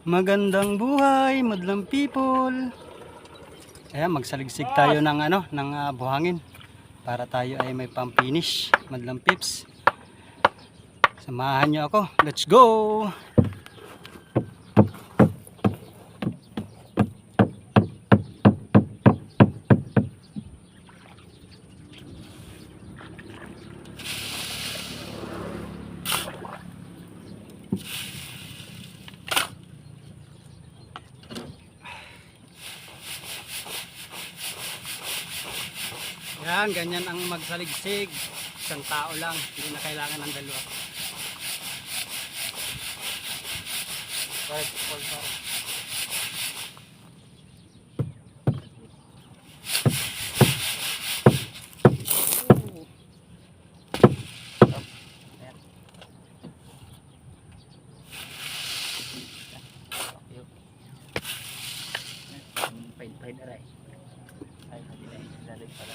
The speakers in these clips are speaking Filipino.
Magandang buhay, madlang people. Ayan, magsaligsig tayo ng buhangin para tayo ay may pang-finish, madlang pips. Samahan niyo ako. Let's go. Yan, ganyan ang magsaligsig. Isang tao lang, hindi na kailangan ng dalawa. Pahid aray. Ay, hindi na ilalig pala.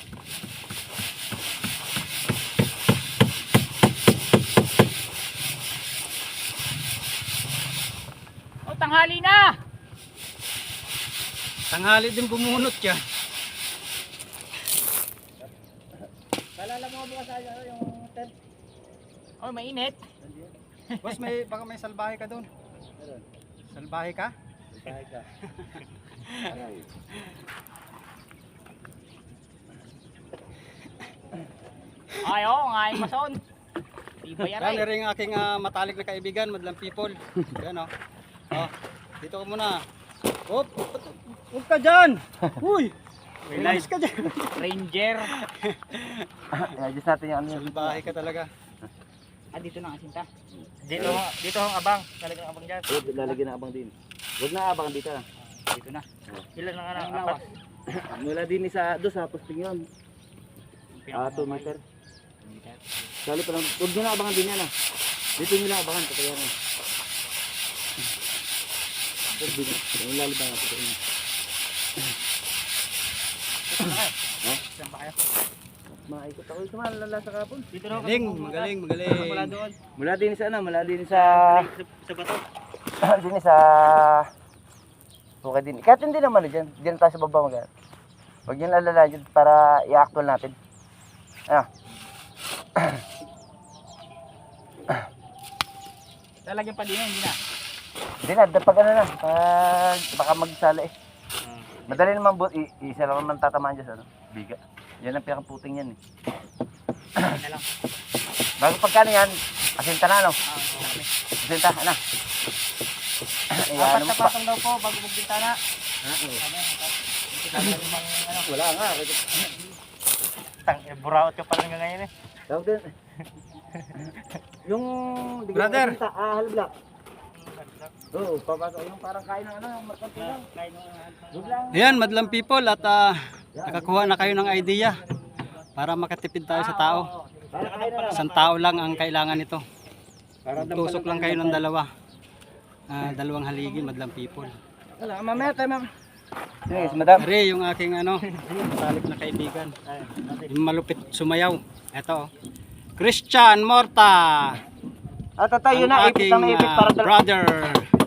Oh, tanghali na! Tanghali din bumunot yan. Kalala mo bukas yung tent. Oh, mainit. Boss, baka may salbahe ka doon. Salbahe ka? Salbahe ka. Ay, oo, nga yung mason. Iba yan Yan rin ang aking matalik na kaibigan, madlang people. Yan o. Oh, dito ka muna. Hop, huwag ka dyan. Uy, relax ka dyan. Ranger. I-adjust natin yung ano yung Salbahe ka talaga. Ah, dito na ang asinta. Dito ang abang. Talagang abang dyan. lalagyan ng abang din. Huwag na abang dito. Dito na. Ilan ang apat? Mula din sa doon sa posting yun. 2 meter. Sali pa lang. Huwag nyo na abangan din yan ah. Dito nyo lang abangan. Kaya yan. Huwag din. Yung lalibang natin ito. Saan ba kayo? Maikot ako ito malala sa kapon. Dito na. Magaling. Mula doon. Mula din sa ano. Mula din sa... Sa bato. din sa... Okay din. Kahit hindi naman dyan. Dyan tayo sa baba mag-aral. Huwag nyo lalala dyan para i-actual natin. Ah. Lalagyan pa din yan, hindi na. Hindi na. Pag ano na. Baka magsala eh. Madali naman isa lang naman tatamaan dyan sa ano. Biga. Yan ang pinakaputing yan eh. Hindi na lang. Bago pagkano yan, asinta na ano? Okay. Asinta, ano? Apat na patong daw po bago magbintana. Wala nga. Buraot ka pa lang ngayon eh. Tawag din. Yung... Brother! Halbla. Oo, papasok yung parang kain ng ano, yung matante lang. Huwag lang. Ayan, madlang people at nakakuha na kayo ng idea para makatipid tayo sa tao. Para kain na lang. Isang tao lang ang kailangan nito. Tusok lang kayo ng dalawa. Dalawang haligi, madlang people. Wala, mamaya tayo mam. Yes, madam. Ari, yung aking matalik na kaibigan. Yung malupit sumayaw. Ito, Christian Morta. At tayo na, ipit Aking lang na ipit para brother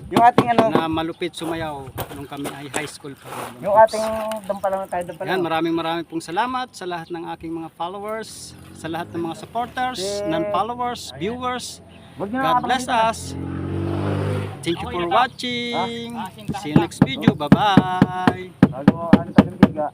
yung ating ano, na malupit sumayaw nung kami ay high school pa. yung ating dampalang tayo Yan, dampalang. maraming pong salamat sa lahat ng aking mga followers, sa lahat ng mga supporters, non-followers, viewers. Huwag nyo God nakakabang bless dito. us. Thank you for watching. See you next video. Bye-bye. Bago ano tayo biga.